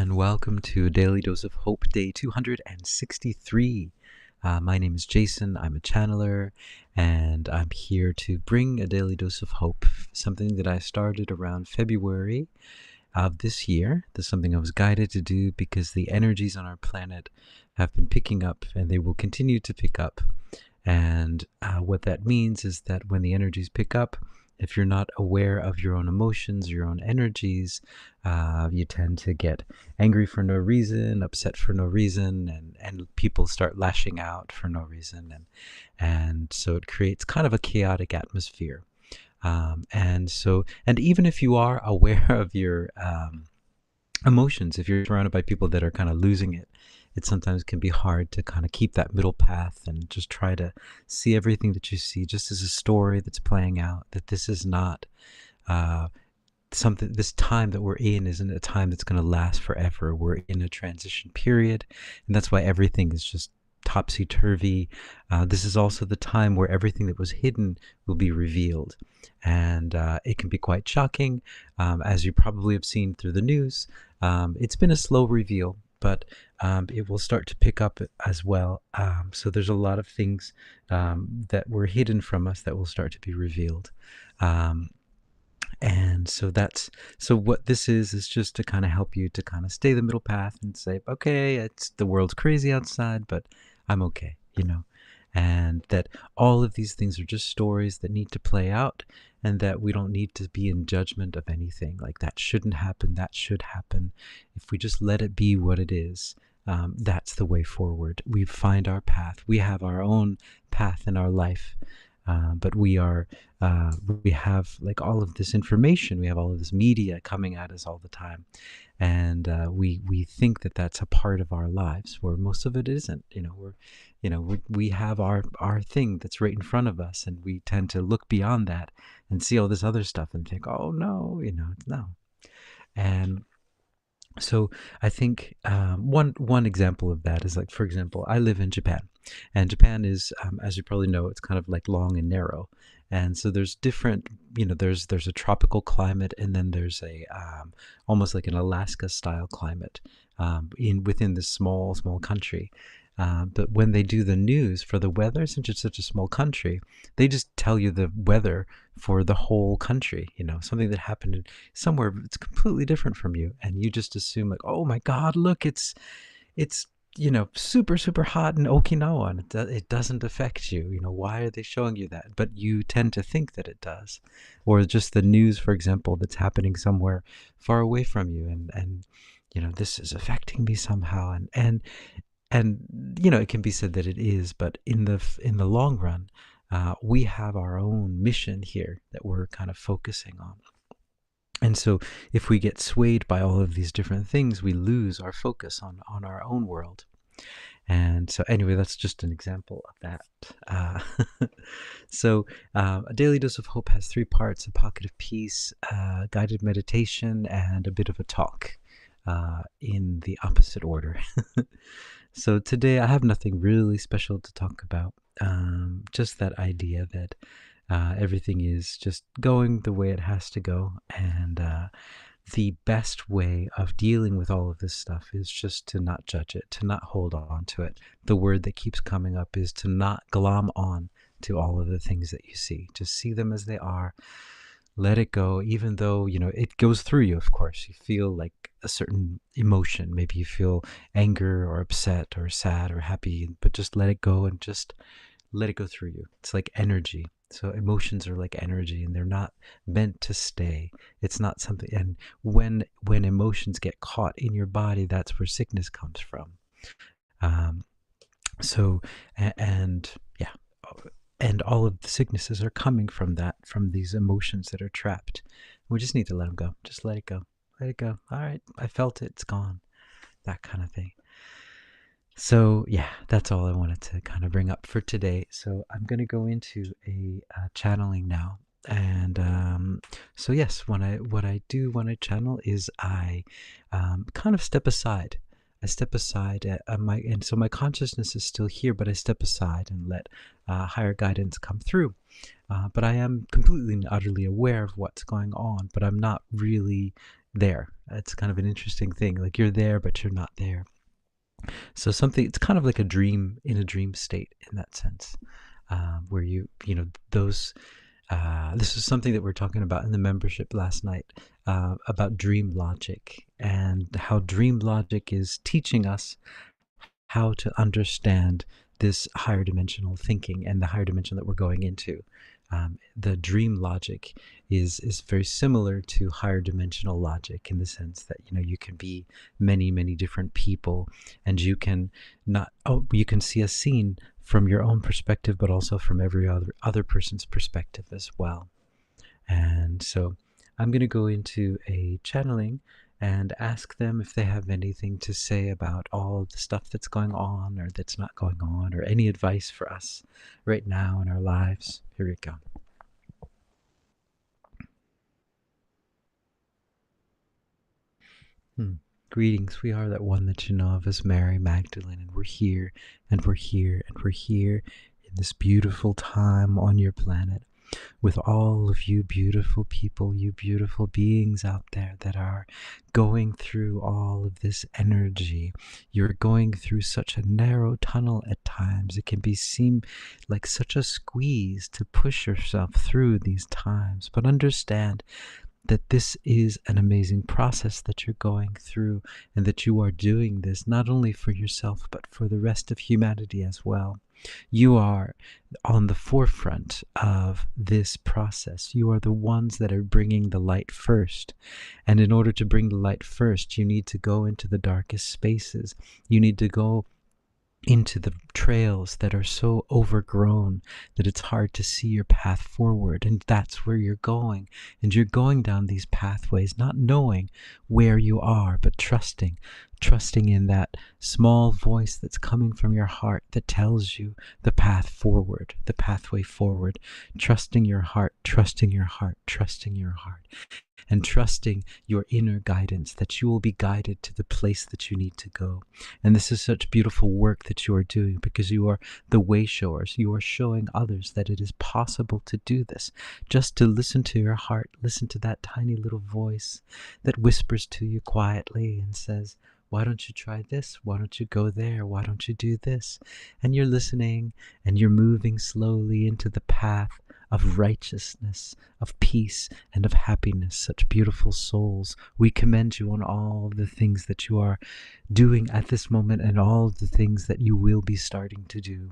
and welcome to Daily Dose of Hope, day 263. My name is Jason. I'm a channeler, and I'm here to bring a daily dose of hope, something that I started around February of this year. This is something I was guided to do because the energies on our planet have been picking up, and they will continue to pick up. And what that means is that when the energies pick up, if you're not aware of your own emotions, your own energies, you tend to get angry for no reason, upset for no reason, and people start lashing out for no reason. And so it creates kind of a chaotic atmosphere. And even if you are aware of your emotions, if you're surrounded by people that are kind of losing it, it sometimes can be hard to kind of keep that middle path and just try to see everything that you see just as a story that's playing out, that this is not this time that we're in isn't a time that's going to last forever. We're in a transition period, and that's why everything is just topsy-turvy. This is also the time where everything that was hidden will be revealed, and it can be quite shocking, as you probably have seen through the news. It's been a slow reveal, but it will start to pick up as well. So there's a lot of things that were hidden from us that will start to be revealed. And so what this is just to kind of help you to kind of stay the middle path and say, okay, the world's crazy outside, but I'm okay, and that all of these things are just stories that need to play out, and that we don't need to be in judgment of anything. Like, that shouldn't happen, that should happen. If we just let it be what it is, that's the way forward. We find our path. We have our own path in our life. But we have like all of this information, we have all of this media coming at us all the time, and we think that that's a part of our lives, where most of it isn't. We have our thing that's right in front of us, and we tend to look beyond that and see all this other stuff and think, oh no, no. And so I think one example of that is, like, for example, I live in Japan, and Japan is, as you probably know, it's kind of like long and narrow, and so there's different, there's a tropical climate, and then there's a almost like an Alaska style climate within this small country. But when they do the news for the weather, since it's such a small country, they just tell you the weather for the whole country, something that happened somewhere it's completely different from you. And you just assume, like, oh my God, look, it's super, super hot in Okinawa, and it doesn't affect you. Why are they showing you that? But you tend to think that it does. Or just the news, for example, that's happening somewhere far away from you, and this is affecting me somehow. And it can be said that it is, but in the long run, we have our own mission here that we're kind of focusing on. And so if we get swayed by all of these different things, we lose our focus on our own world. And so anyway, that's just an example of that. So a daily dose of hope has 3 parts: a pocket of peace, guided meditation, and a bit of a talk in the opposite order. So today I have nothing really special to talk about, just that idea that everything is just going the way it has to go, and the best way of dealing with all of this stuff is just to not judge it, to not hold on to it. The word that keeps coming up is to not glom on to all of the things that you see. Just see them as they are. Let it go, even though, it goes through you, of course. You feel like a certain emotion. Maybe you feel anger or upset or sad or happy, but just let it go, and just let it go through you. It's like energy. So emotions are like energy, and they're not meant to stay. It's not something, and when emotions get caught in your body, that's where sickness comes from. And all of the sicknesses are coming from these emotions that are trapped. We just need to let them go. Just let it go. Let it go. All right, I felt it. It's gone. That kind of thing. So yeah, that's all I wanted to kind of bring up for today. So I'm going to go into a channeling now. And so yes, what I do when I channel is I kind of step aside. I step aside, and so my consciousness is still here, but I step aside and let higher guidance come through. But I am completely and utterly aware of what's going on, but I'm not really there. It's kind of an interesting thing. Like you're there, but you're not there. So something, it's kind of like a dream in a dream state in that sense, where those. This is something that we're talking about in the membership last night, about dream logic and how dream logic is teaching us how to understand this higher dimensional thinking and the higher dimension that we're going into. The dream logic is very similar to higher dimensional logic in the sense that you can be many different people, and you can you can see a scene from your own perspective, but also from every other person's perspective as well. And so I'm going to go into a channeling and ask them if they have anything to say about all the stuff that's going on or that's not going on, or any advice for us right now in our lives. Here we go. Greetings. We are that one that you know of as Mary Magdalene, and we're here, and we're here, and we're here in this beautiful time on your planet with all of you beautiful people, you beautiful beings out there that are going through all of this energy. You're going through such a narrow tunnel at times. It can seem like such a squeeze to push yourself through these times. But understand that this is an amazing process that you're going through, and that you are doing this not only for yourself, but for the rest of humanity as well. You are on the forefront of this process. You are the ones that are bringing the light first. And in order to bring the light first, you need to go into the darkest spaces. You need to go into the trails that are so overgrown that it's hard to see your path forward. And that's where you're going. And you're going down these pathways, not knowing where you are, but trusting in that small voice that's coming from your heart that tells you the path forward, the pathway forward. Trusting your heart, trusting your heart, trusting your heart, and trusting your inner guidance, that you will be guided to the place that you need to go. And this is such beautiful work that you are doing, because you are the way showers. You are showing others that it is possible to do this. Just to listen to your heart, listen to that tiny little voice that whispers to you quietly and says, why don't you try this? Why don't you go there? Why don't you do this? And you're listening, and you're moving slowly into the path of righteousness, of peace, and of happiness. Such beautiful souls. We commend you on all the things that you are doing at this moment, and all the things that you will be starting to do.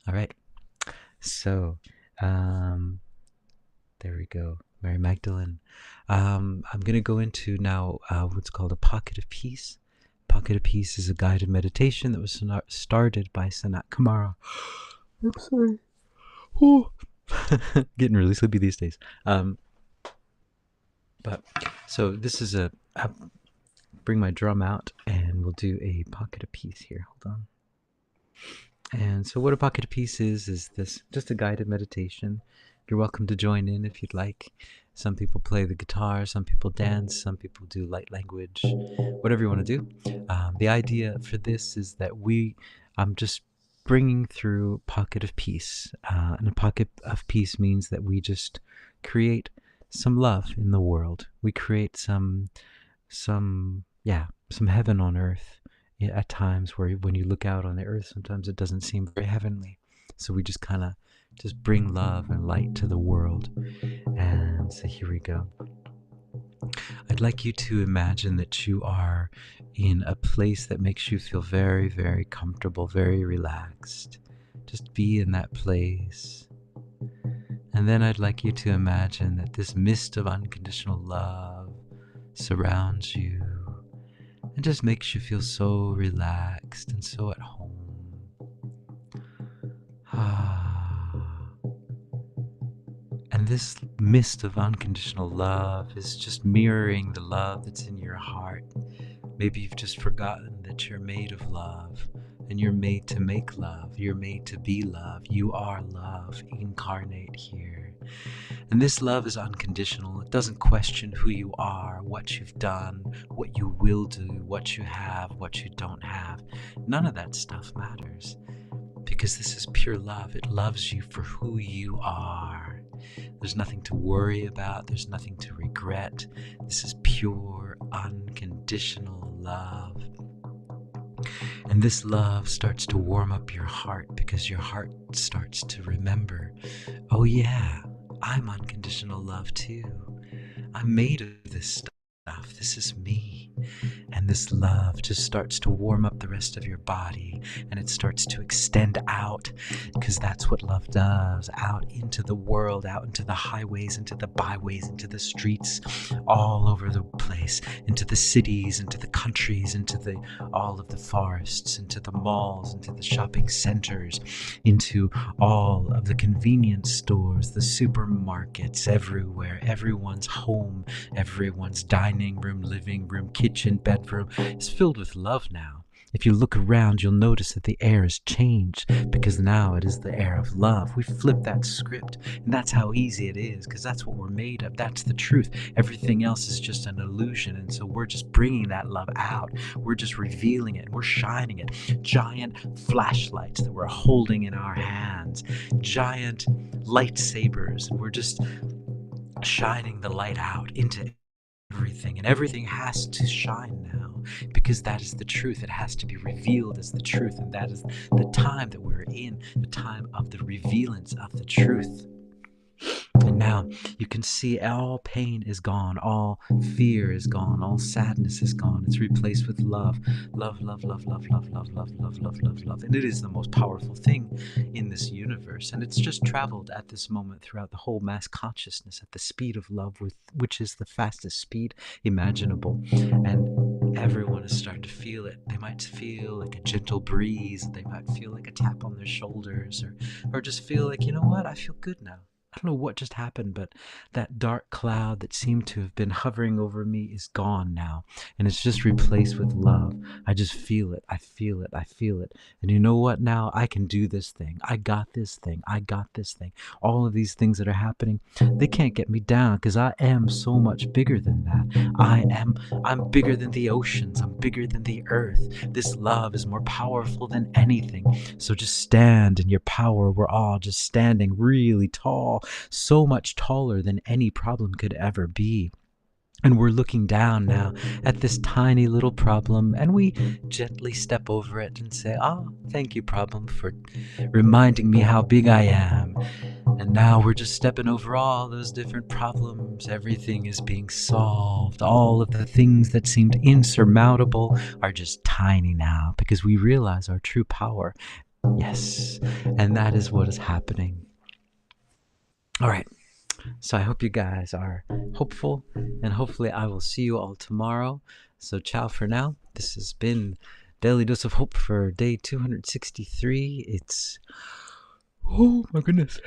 All right. So, there we go. Mary Magdalene. I'm going to go into now what's called a pocket of peace. Pocket of Peace is a guided meditation that was started by Sanat Kumara. I'm sorry. Getting really sleepy these days. But so this is I'll bring my drum out and we'll do a pocket of peace here. Hold on. And so what a pocket of peace is this just a guided meditation. You're welcome to join in if you'd like. Some people play the guitar, some people dance, some people do light language, whatever you want to do. The idea for this is that I'm just bringing through pocket of peace. And a pocket of peace means that we just create some love in the world. We create some heaven on earth. At times where when you look out on the earth, sometimes it doesn't seem very heavenly. So we just kind of just bring love and light to the world. And so here we go. I'd like you to imagine that you are in a place that makes you feel very, very comfortable, very relaxed. Just be in that place. And then I'd like you to imagine that this mist of unconditional love surrounds you and just makes you feel so relaxed and so at home. And this mist of unconditional love is just mirroring the love that's in your heart. Maybe you've just forgotten that you're made of love, and you're made to make love. You're made to be love. You are love incarnate here. And this love is unconditional. It doesn't question who you are, what you've done, what you will do, what you have, what you don't have. None of that stuff matters, because this is pure love. It loves you for who you are. There's nothing to worry about. There's nothing to regret. This is pure, unconditional love. And this love starts to warm up your heart because your heart starts to remember, oh yeah, I'm unconditional love too. I'm made of this stuff. This is me. And this love just starts to warm up the rest of your body, and it starts to extend out, because that's what love does, out into the world, out into the highways, into the byways, into the streets, all over the place, into the cities, into the countries, into all of the forests, into the malls, into the shopping centers, into all of the convenience stores, the supermarkets, everywhere, everyone's home, everyone's dining room, living room, kitchen, bedroom is filled with love now. If you look around, you'll notice that the air has changed, because now it is the air of love. We flipped that script, and that's how easy it is, because that's what we're made of. That's the truth. Everything else is just an illusion, and so we're just bringing that love out. We're just revealing it. We're shining it. Giant flashlights that we're holding in our hands, giant lightsabers, and we're just shining the light out into everything, and everything has to shine now, because that is the truth. It has to be revealed as the truth, and that is the time that we're in, the time of the revealance of the truth. And now you can see all pain is gone, all fear is gone, all sadness is gone. It's replaced with love. Love, love, love, love, love, love, love, love, love, love, love. And it is the most powerful thing in this universe. And it's just traveled at this moment throughout the whole mass consciousness at the speed of love, which is the fastest speed imaginable. And everyone is starting to feel it. They might feel like a gentle breeze. They might feel like a tap on their shoulders, or just feel like, you know what, I feel good now. I don't know what just happened, but that dark cloud that seemed to have been hovering over me is gone now, and it's just replaced with love. I just feel it. I feel it. I feel it. And you know what? Now I can do this thing. I got this thing. I got this thing. All of these things that are happening, they can't get me down, because I am so much bigger than that. I'm bigger than the oceans. I'm bigger than the earth. This love is more powerful than anything. So just stand in your power. We're all just standing really tall, so much taller than any problem could ever be. And we're looking down now at this tiny little problem, and we gently step over it and say, "Ah, thank you, problem, for reminding me how big I am." And now we're just stepping over all those different problems. Everything is being solved. All of the things that seemed insurmountable are just tiny now, because we realize our true power. Yes, and that is what is happening. All right. So I hope you guys are hopeful, and hopefully I will see you all tomorrow. So ciao for now. This has been Daily Dose of Hope for day 263. It's, oh my goodness,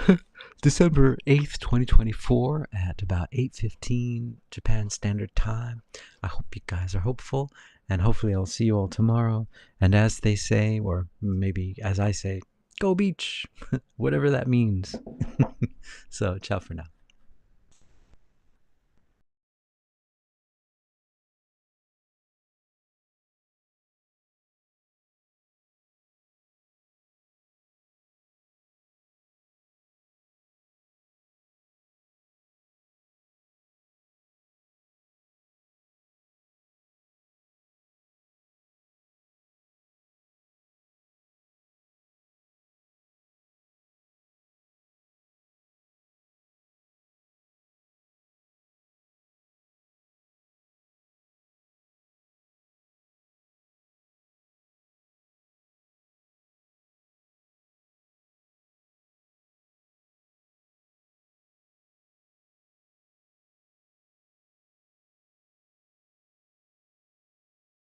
December 8th, 2024 at about 8:15 Japan Standard Time. I hope you guys are hopeful, and hopefully I'll see you all tomorrow. And as they say, or maybe as I say, go beach, whatever that means. So ciao for now.